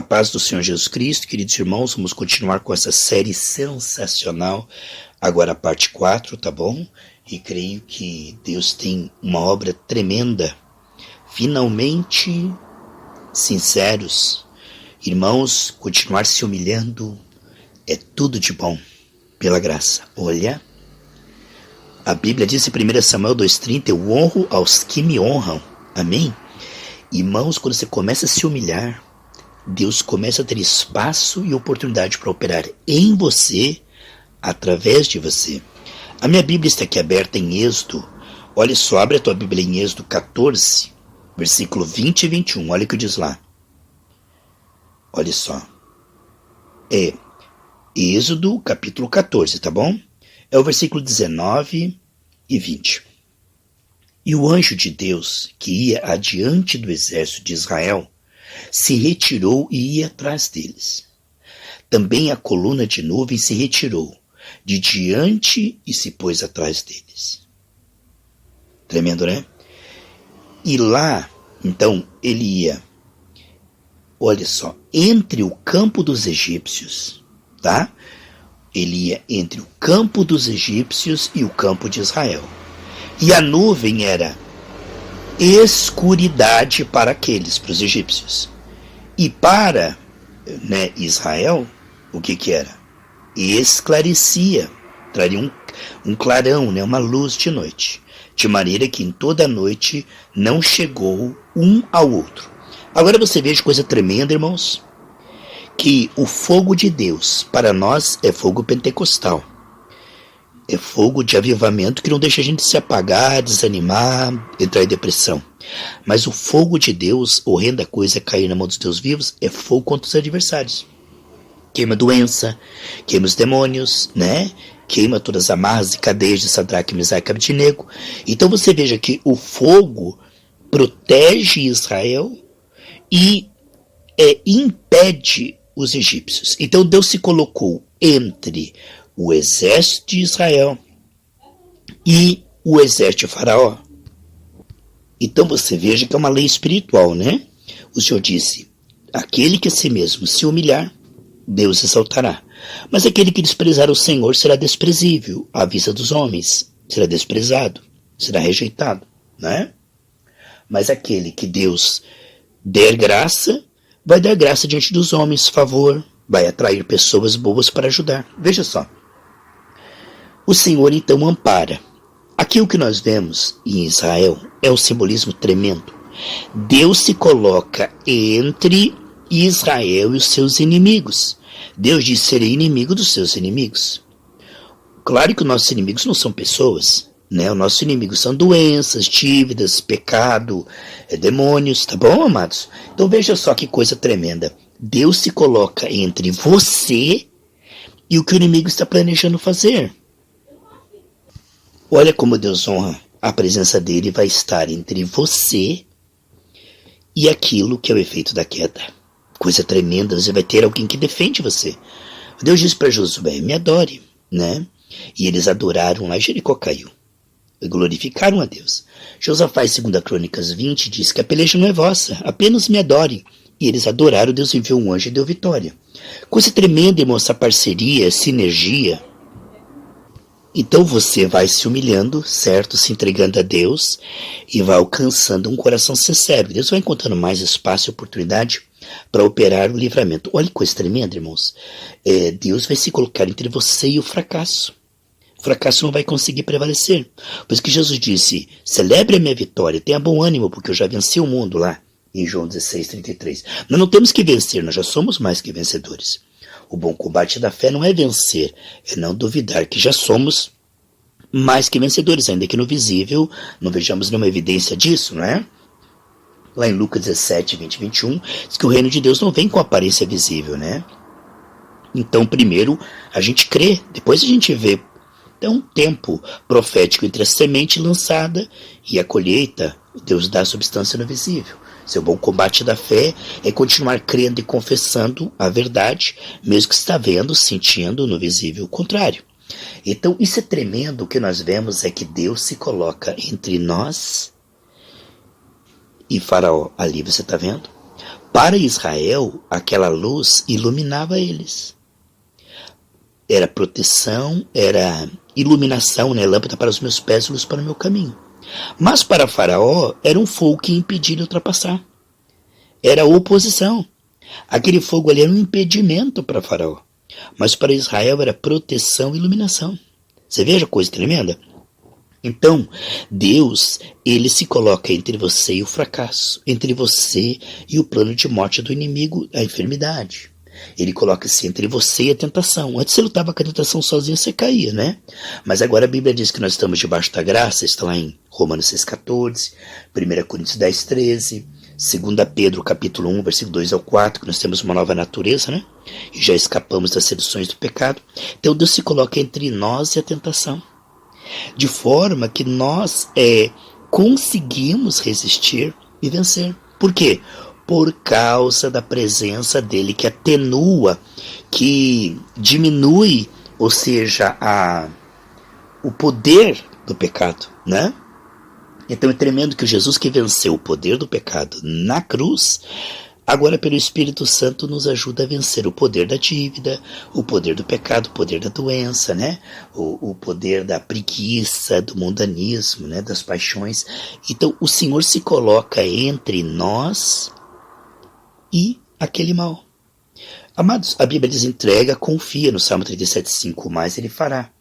paz do Senhor Jesus Cristo, queridos irmãos, vamos continuar com essa série sensacional, agora a parte 4, tá bom? E creio que Deus tem uma obra tremenda. Finalmente, sinceros, irmãos, continuar se humilhando é tudo de bom, pela graça. Olha, a Bíblia diz em 1 Samuel 2,30, eu honro aos que me honram, amém? Irmãos, quando você começa a se humilhar, Deus começa a ter espaço e oportunidade para operar em você, através de você. A minha Bíblia está aqui aberta em Êxodo. Olha só, abre a tua Bíblia em Êxodo 14, versículo 20 e 21. Olha o que diz lá. Olha só. É Êxodo capítulo 14, tá bom? É o versículo 19 e 20. E o anjo de Deus, que ia adiante do exército de Israel, se retirou e ia atrás deles. Também a coluna de nuvem se retirou de diante e se pôs atrás deles. Tremendo, né? E lá, então, ele ia, olha só, entre o campo dos egípcios, tá? Ele ia entre o campo dos egípcios e o campo de Israel. E a nuvem era escuridade para aqueles, para os egípcios. E para Israel, o que era? Esclarecia, traria um clarão, uma luz de noite. De maneira que em toda a noite não chegou um ao outro. Agora você veja coisa tremenda, irmãos. Que o fogo de Deus, para nós, é fogo pentecostal. É fogo de avivamento que não deixa a gente se apagar, desanimar, entrar em depressão. Mas o fogo de Deus, horrenda coisa é cair na mão dos Deus vivos, é fogo contra os adversários. Queima a doença, queima os demônios, queima todas as amarras e cadeias de Sadraque, Mesaque e Abednego. Então você veja que o fogo protege Israel e impede os egípcios. Então Deus se colocou entre o exército de Israel e o exército de Faraó. Então você veja que é uma lei espiritual, O Senhor disse, aquele que a si mesmo se humilhar, Deus exaltará. Mas aquele que desprezar o Senhor será desprezível à vista dos homens, será desprezado, será rejeitado, Mas aquele que Deus der graça, vai dar graça diante dos homens, favor, vai atrair pessoas boas para ajudar. Veja só. O Senhor então ampara. Aqui o que nós vemos em Israel é um simbolismo tremendo. Deus se coloca entre Israel e os seus inimigos. Deus diz, serei inimigo dos seus inimigos. Claro que os nossos inimigos não são pessoas, Os nossos inimigos são doenças, dívidas, pecado, demônios, tá bom, amados? Então veja só que coisa tremenda. Deus se coloca entre você e o que o inimigo está planejando fazer. Olha como Deus honra. A presença dele vai estar entre você e aquilo que é o efeito da queda. Coisa tremenda, você vai ter alguém que defende você. Deus disse para Josué, me adore, E eles adoraram lá, Jericó caiu. E glorificaram a Deus. Josafá, em 2 Crônicas 20, diz que a peleja não é vossa, apenas me adorem. E eles adoraram, Deus enviou um anjo e deu vitória. Coisa tremenda, irmão, essa parceria, sinergia. Então você vai se humilhando, certo? Se entregando a Deus e vai alcançando um coração sincero. Deus vai encontrando mais espaço e oportunidade para operar o livramento. Olha que coisa tremenda, irmãos. Deus vai se colocar entre você e o fracasso. O fracasso não vai conseguir prevalecer. Por isso que Jesus disse, celebre a minha vitória, tenha bom ânimo, porque eu já venci o mundo lá, em João 16:33. Nós não temos que vencer, nós já somos mais que vencedores. O bom combate da fé não é vencer, é não duvidar que já somos mais que vencedores, ainda que no visível não vejamos nenhuma evidência disso, Lá em Lucas 17, 20 e 21, diz que o reino de Deus não vem com aparência visível, Então, primeiro, a gente crê, depois a gente vê. É um tempo profético entre a semente lançada e a colheita. Deus dá a substância no visível. Seu bom combate da fé é continuar crendo e confessando a verdade, mesmo que está vendo, sentindo no visível o contrário. Então, isso é tremendo. O que nós vemos é que Deus se coloca entre nós e Faraó. Ali você está vendo? Para Israel, aquela luz iluminava eles. Era proteção, era iluminação, né? Lâmpada para os meus pés e luz para o meu caminho. Mas para Faraó, era um fogo que impedia de ultrapassar. Era oposição. Aquele fogo ali era um impedimento para Faraó. Mas para Israel era proteção e iluminação. Você veja a coisa tremenda? Então, Deus, ele se coloca entre você e o fracasso, entre você e o plano de morte do inimigo, a enfermidade. Ele coloca-se entre você e a tentação. Antes você lutava com a tentação sozinho, você caía, né? Mas agora a Bíblia diz que nós estamos debaixo da graça, está lá em Romanos 6,14, 1 Coríntios 10,13, 2 Pedro capítulo 1, versículo 2 ao 4, que nós temos uma nova natureza, né? E já escapamos das seduções do pecado. Então Deus se coloca entre nós e a tentação, de forma que nós conseguimos resistir e vencer. Por quê? Por causa da presença dele, que atenua, que diminui, ou seja, o poder do pecado, né? Então é tremendo que o Jesus que venceu o poder do pecado na cruz, agora pelo Espírito Santo nos ajuda a vencer o poder da dívida, o poder do pecado, o poder da doença, né? O poder da preguiça, do mundanismo, né? Das paixões. Então o Senhor se coloca entre nós e aquele mal. Amados, a Bíblia diz: entrega, confia, no Salmo 37,5, mais ele fará.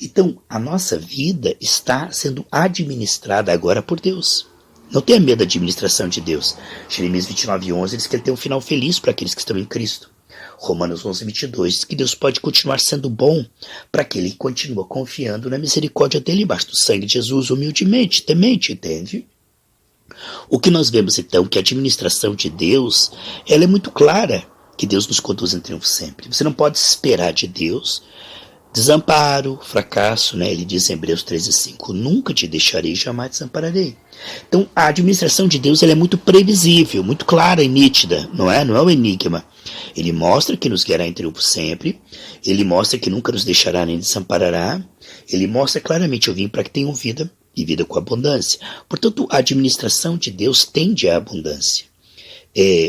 Então, a nossa vida está sendo administrada agora por Deus. Não tenha medo da administração de Deus. Jeremias 29,11 diz que ele tem um final feliz para aqueles que estão em Cristo. Romanos 11,22 diz que Deus pode continuar sendo bom para aquele que continua confiando na misericórdia dele, embaixo do sangue de Jesus, humildemente, temente, entende? O que nós vemos então, que a administração de Deus, ela é muito clara, que Deus nos conduz em triunfo sempre. Você não pode esperar de Deus desamparo, fracasso, né? Ele diz em Hebreus 13,5, nunca te deixarei, jamais te desampararei. Então a administração de Deus, ela é muito previsível, muito clara e nítida, não é um enigma. Ele mostra que nos guiará em triunfo sempre, ele mostra que nunca nos deixará nem desamparará, ele mostra claramente: eu vim para que tenham vida e vida com abundância. Portanto, a administração de Deus tende à abundância.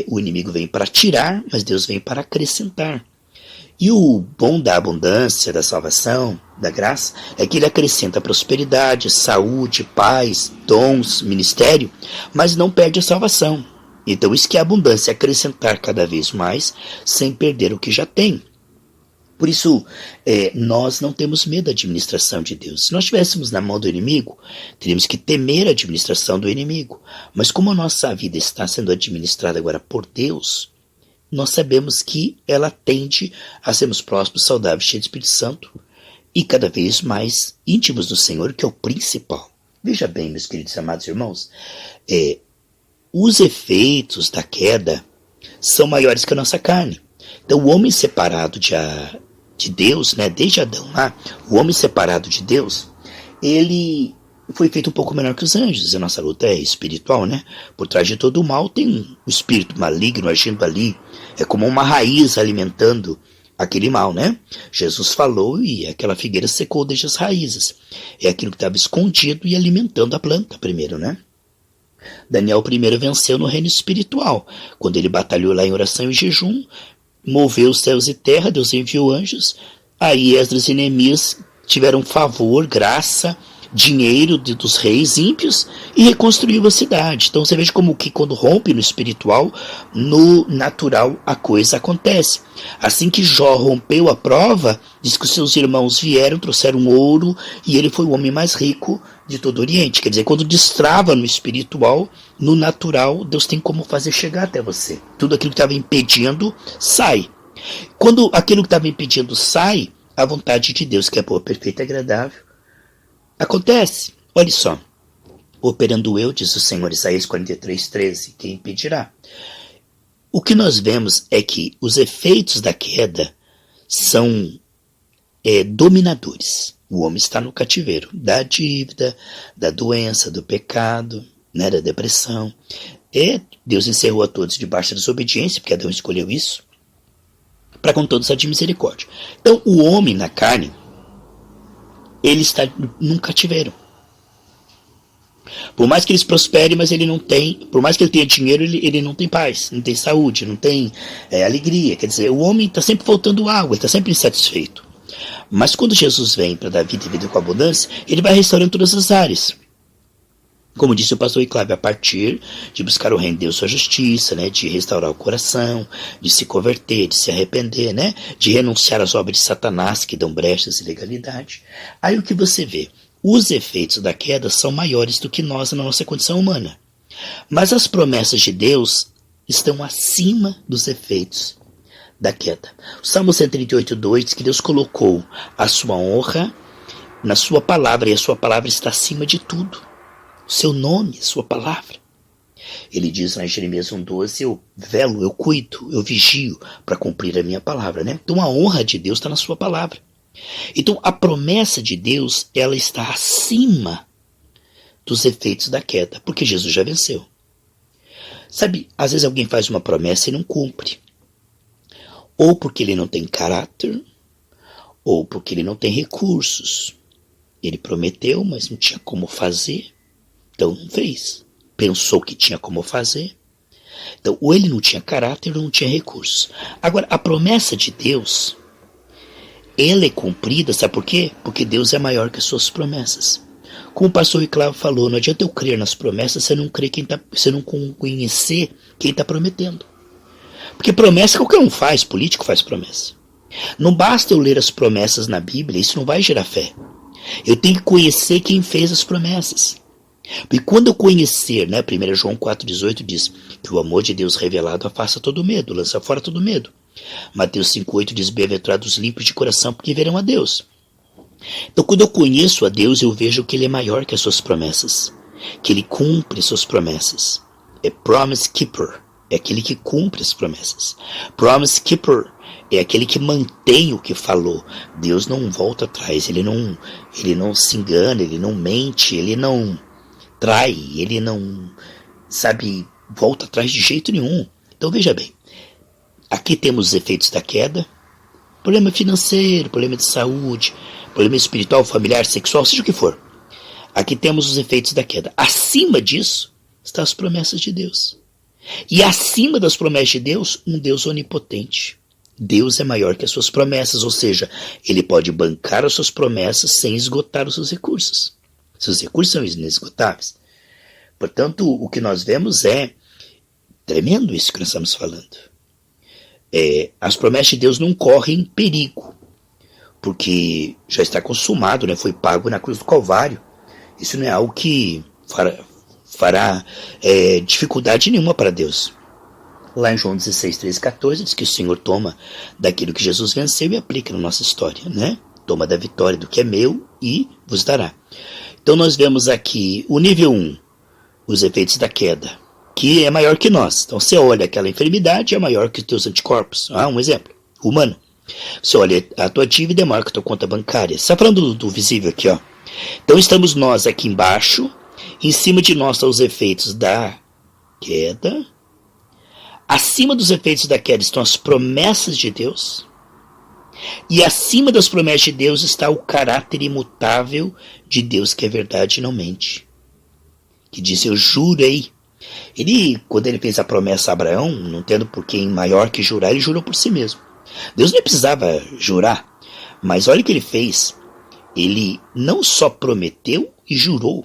O inimigo vem para tirar, mas Deus vem para acrescentar. E o bom da abundância, da salvação, da graça, é que ele acrescenta prosperidade, saúde, paz, dons, ministério, mas não perde a salvação. Então isso que é abundância, acrescentar cada vez mais, sem perder o que já tem. Por isso, nós não temos medo da administração de Deus. Se nós estivéssemos na mão do inimigo, teríamos que temer a administração do inimigo. Mas como a nossa vida está sendo administrada agora por Deus, nós sabemos que ela tende a sermos próximos, saudáveis, cheios do Espírito Santo e cada vez mais íntimos do Senhor, que é o principal. Veja bem, meus queridos amados irmãos, os efeitos da queda são maiores que a nossa carne. Então o homem separado de Deus, né, desde Adão lá, o homem separado de Deus, ele foi feito um pouco menor que os anjos. A nossa luta é espiritual, né? Por trás de todo o mal tem um espírito maligno agindo ali. É como uma raiz alimentando aquele mal, né? Jesus falou e aquela figueira secou desde as raízes. É aquilo que estava escondido e alimentando a planta primeiro, né? Daniel primeiro venceu no reino espiritual. Quando ele batalhou lá em oração e jejum, moveu os céus e terra, Deus enviou anjos. Aí Esdras e Neemias tiveram favor, graça, dinheiro dos reis ímpios e reconstruiu a cidade. Então você veja como que quando rompe no espiritual, no natural a coisa acontece. Assim que Jó rompeu a prova, diz que os seus irmãos vieram, trouxeram ouro e ele foi o homem mais rico de todo o Oriente. Quer dizer, quando destrava no espiritual, no natural, Deus tem como fazer chegar até você. Tudo aquilo que estava impedindo sai. Quando aquilo que estava impedindo sai, a vontade de Deus, que é boa, perfeita e agradável, acontece. Olha só. Operando eu, diz o Senhor, Isaías 43:13, quem impedirá? O que nós vemos é que os efeitos da queda são dominadores. O homem está no cativeiro da dívida, da doença, do pecado, né, da depressão. Deus encerrou a todos debaixo da desobediência, porque Adão escolheu isso, para com todos de misericórdia. Então, o homem na carne, ele está num cativeiro. Por mais que eles prosperem, mas ele não tem, por mais que ele tenha dinheiro, ele não tem paz, não tem saúde, não tem alegria. Quer dizer, o homem está sempre faltando água, ele está sempre insatisfeito. Mas quando Jesus vem para dar vida e vida com abundância, ele vai restaurando todas as áreas. Como disse o pastor Iclávio, a partir de buscar o reino de Deus, sua justiça, né, de restaurar o coração, de se converter, de se arrepender, né, de renunciar às obras de Satanás que dão brechas e ilegalidade. Aí o que você vê? Os efeitos da queda são maiores do que nós na nossa condição humana. Mas as promessas de Deus estão acima dos efeitos da queda. O Salmo 138,2 diz que Deus colocou a sua honra na sua palavra, e a sua palavra está acima de tudo. O seu nome, a sua palavra. Ele diz lá em Jeremias 1,12, eu velo, eu cuido, eu vigio para cumprir a minha palavra, né? Então a honra de Deus está na sua palavra. Então a promessa de Deus, ela está acima dos efeitos da queda, porque Jesus já venceu. Sabe, às vezes alguém faz uma promessa e não cumpre. Ou porque ele não tem caráter, ou porque ele não tem recursos. Ele prometeu, mas não tinha como fazer, então não fez. Pensou que tinha como fazer. Então, ou ele não tinha caráter ou não tinha recursos. Agora, a promessa de Deus, ela é cumprida, sabe por quê? Porque Deus é maior que as suas promessas. Como o pastor Iclávio falou, não adianta eu crer nas promessas se você não conhecer quem está prometendo. Porque promessa qualquer um faz, político faz promessa. Não basta eu ler as promessas na Bíblia, isso não vai gerar fé. Eu tenho que conhecer quem fez as promessas. E quando eu conhecer, né, 1 João 4,18 diz que o amor de Deus revelado afasta todo medo, lança fora todo medo. Mateus 5,8 diz, bem-aventurados limpos de coração, porque verão a Deus. Então quando eu conheço a Deus, eu vejo que Ele é maior que as suas promessas, que Ele cumpre suas promessas. É promise keeper, é aquele que cumpre as promessas. Promise keeper é aquele que mantém o que falou. Deus não volta atrás, ele não se engana, ele não mente, ele não trai, ele não, volta atrás de jeito nenhum. Então veja bem, aqui temos os efeitos da queda, problema financeiro, problema de saúde, problema espiritual, familiar, sexual, seja o que for. Aqui temos os efeitos da queda. Acima disso estão as promessas de Deus. E acima das promessas de Deus, um Deus onipotente. Deus é maior que as suas promessas, ou seja, Ele pode bancar as suas promessas sem esgotar os seus recursos. Seus recursos são inesgotáveis. Portanto, o que nós vemos é tremendo isso que nós estamos falando. As promessas de Deus não correm perigo, porque já está consumado, né? Foi pago na cruz do Calvário. Isso não é algo que fará dificuldade nenhuma para Deus. Lá em João 16, 13, 14, diz que o Senhor toma daquilo que Jesus venceu e aplica na nossa história, né? Toma da vitória do que é meu e vos dará. Então nós vemos aqui o nível 1, os efeitos da queda, que é maior que nós. Então você olha aquela enfermidade, é maior que os teus anticorpos. Um exemplo, humano. Você olha a tua dívida, é maior que a tua conta bancária. Você está falando do visível aqui, ó. Então estamos nós aqui embaixo, em cima de nós estão os efeitos da queda. Acima dos efeitos da queda estão as promessas de Deus. E acima das promessas de Deus está o caráter imutável de Deus, que é verdade e não mente. Que diz, eu jurei. Quando ele fez a promessa a Abraão, não tendo por quem maior que jurar, ele jurou por si mesmo. Deus não precisava jurar, mas olha o que ele fez. Ele não só prometeu e jurou.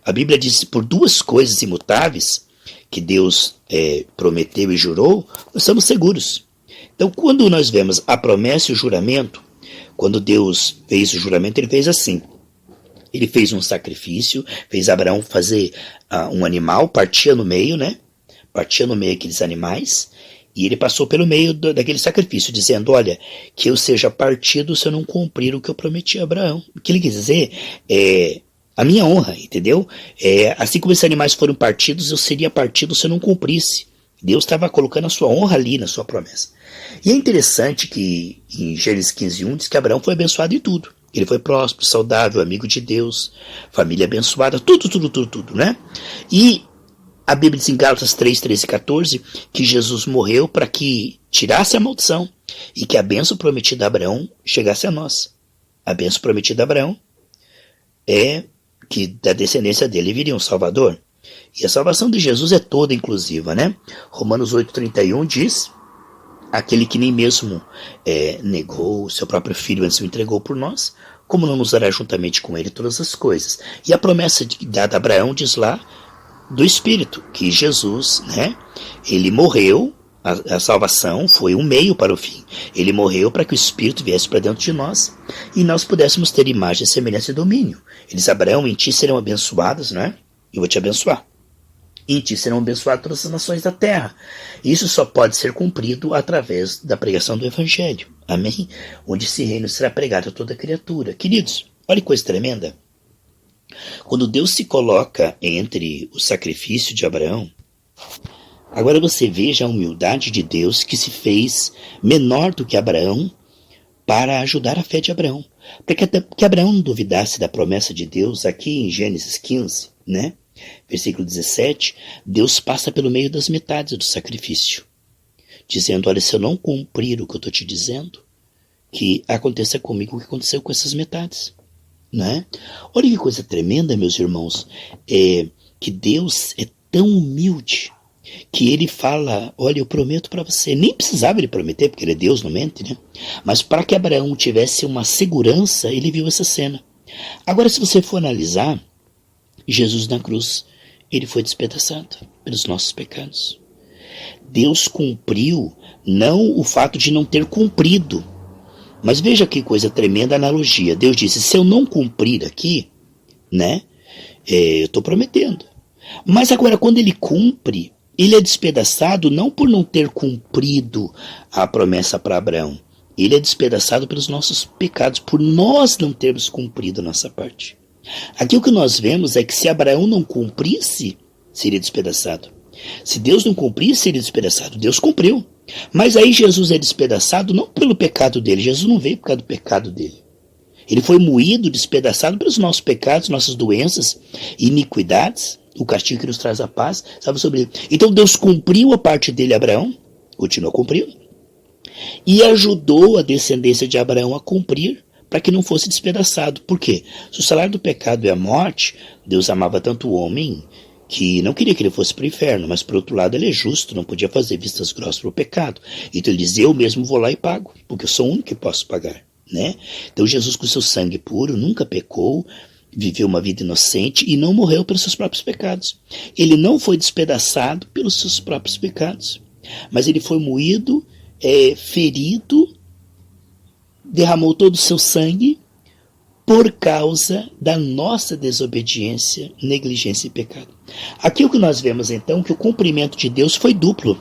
A Bíblia diz por duas coisas imutáveis que Deus prometeu e jurou, nós estamos seguros. Então, quando nós vemos a promessa e o juramento, quando Deus fez o juramento, ele fez assim. Ele fez um sacrifício, fez Abraão fazer um animal, partia no meio, né? Partia no meio aqueles animais, e ele passou pelo meio daquele sacrifício, dizendo, olha, que eu seja partido se eu não cumprir o que eu prometi a Abraão. O que ele quer dizer é a minha honra, entendeu? Assim como esses animais foram partidos, eu seria partido se eu não cumprisse. Deus estava colocando a sua honra ali na sua promessa. E é interessante que em Gênesis 15:1 diz que Abraão foi abençoado em tudo. Ele foi próspero, saudável, amigo de Deus, família abençoada, tudo, né? E a Bíblia diz em Gálatas 3, 13 e 14 que Jesus morreu para que tirasse a maldição e que a bênção prometida a Abraão chegasse a nós. A bênção prometida a Abraão é que da descendência dele viria um Salvador. E a salvação de Jesus é toda inclusiva, né? Romanos 8,31 diz: aquele que nem mesmo negou o seu próprio filho antes o entregou por nós, como não nos dará juntamente com ele todas as coisas? E a promessa dada a Abraão diz lá do Espírito, que Jesus, né, ele morreu, a salvação foi um meio para o fim. Ele morreu para que o Espírito viesse para dentro de nós e nós pudéssemos ter imagem, semelhança e domínio. Ele diz: Abraão, em ti serão abençoados, né? Eu vou te abençoar. Em ti serão abençoadas todas as nações da terra. Isso só pode ser cumprido através da pregação do Evangelho. Amém? Onde esse reino será pregado a toda criatura. Queridos, olha que coisa tremenda. Quando Deus se coloca entre o sacrifício de Abraão, agora você veja a humildade de Deus que se fez menor do que Abraão para ajudar a fé de Abraão. Para que Abraão não duvidasse da promessa de Deus, aqui em Gênesis 15, né? Versículo 17, Deus passa pelo meio das metades do sacrifício, dizendo: olha, se eu não cumprir o que eu estou te dizendo, que aconteça comigo o que aconteceu com essas metades, né? Olha que coisa tremenda, meus irmãos, que Deus é tão humilde que ele fala: olha, eu prometo para você. Nem precisava ele prometer, porque ele é Deus, não mente, né? Mas para que Abraão tivesse uma segurança, ele viu essa cena. Agora, se você for analisar, Jesus na cruz, ele foi despedaçado pelos nossos pecados. Deus cumpriu, não o fato de não ter cumprido. Mas veja que coisa tremenda a analogia. Deus disse: se eu não cumprir aqui, né, eu estou prometendo. Mas agora, quando ele cumpre, ele é despedaçado não por não ter cumprido a promessa para Abraão. Ele é despedaçado pelos nossos pecados, por nós não termos cumprido a nossa parte. Aqui o que nós vemos é que se Abraão não cumprisse, seria despedaçado. Se Deus não cumprisse, seria despedaçado. Deus cumpriu. Mas aí Jesus é despedaçado não pelo pecado dele. Jesus não veio por causa do pecado dele. Ele foi moído, despedaçado pelos nossos pecados, nossas doenças, iniquidades. O castigo que nos traz a paz estava sobre ele. Então Deus cumpriu a parte dele, Abraão, continua cumprindo, e ajudou a descendência de Abraão a cumprir, para que não fosse despedaçado. Por quê? Se o salário do pecado é a morte, Deus amava tanto o homem que não queria que ele fosse para o inferno, mas por outro lado ele é justo, não podia fazer vistas grossas para o pecado. Então ele diz: eu mesmo vou lá e pago, porque eu sou o único que posso pagar, né? Então Jesus, com seu sangue puro, nunca pecou, viveu uma vida inocente e não morreu pelos seus próprios pecados. Ele não foi despedaçado pelos seus próprios pecados, mas ele foi moído, ferido, derramou todo o seu sangue por causa da nossa desobediência, negligência e pecado. Aqui o que nós vemos então, que o cumprimento de Deus foi duplo.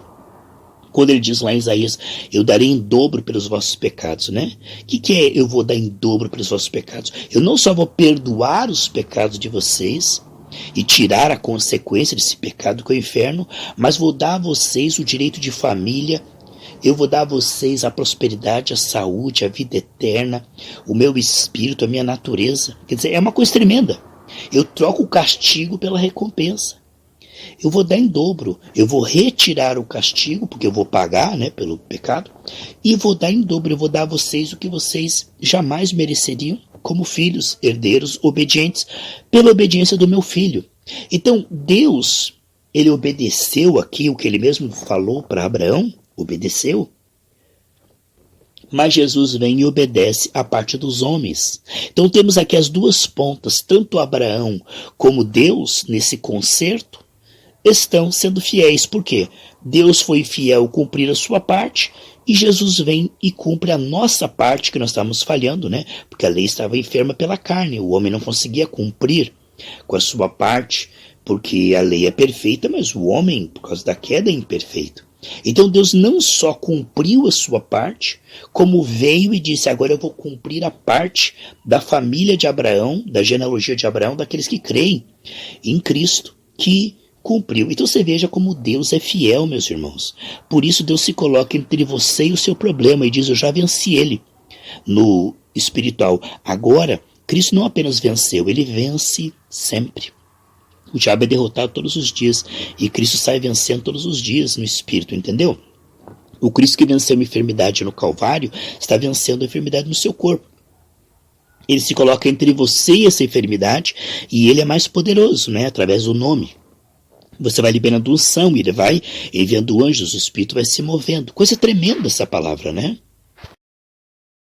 Quando ele diz lá em Isaías: eu darei em dobro pelos vossos pecados, né? O que é eu vou dar em dobro pelos vossos pecados? Eu não só vou perdoar os pecados de vocês e tirar a consequência desse pecado que é o inferno, mas vou dar a vocês o direito de família. Eu vou dar a vocês a prosperidade, a saúde, a vida eterna, o meu espírito, a minha natureza. Quer dizer, é uma coisa tremenda. Eu troco o castigo pela recompensa. Eu vou dar em dobro. Eu vou retirar o castigo, porque eu vou pagar, né, pelo pecado. E vou dar em dobro. Eu vou dar a vocês o que vocês jamais mereceriam, como filhos, herdeiros, obedientes, pela obediência do meu filho. Então, Deus, ele obedeceu aqui o que ele mesmo falou para Abraão, obedeceu, mas Jesus vem e obedece a parte dos homens. Então temos aqui as duas pontas, tanto Abraão como Deus, nesse concerto, estão sendo fiéis. Por quê? Deus foi fiel cumprir a sua parte, e Jesus vem e cumpre a nossa parte, que nós estávamos falhando, né? Porque a lei estava enferma pela carne, o homem não conseguia cumprir com a sua parte, porque a lei é perfeita, mas o homem, por causa da queda, é imperfeito. Então Deus não só cumpriu a sua parte, como veio e disse: agora eu vou cumprir a parte da família de Abraão, da genealogia de Abraão, daqueles que creem em Cristo, que cumpriu. Então você veja como Deus é fiel, meus irmãos. Por isso Deus se coloca entre você e o seu problema e diz: eu já venci ele no espiritual. Agora, Cristo não apenas venceu, ele vence sempre. O diabo é derrotado todos os dias e Cristo sai vencendo todos os dias no Espírito, entendeu? O Cristo que venceu a enfermidade no Calvário está vencendo a enfermidade no seu corpo. Ele se coloca entre você e essa enfermidade, e ele é mais poderoso, né? Através do nome. Você vai liberando unção, ele vai enviando anjos, o Espírito vai se movendo. Coisa tremenda essa palavra, né?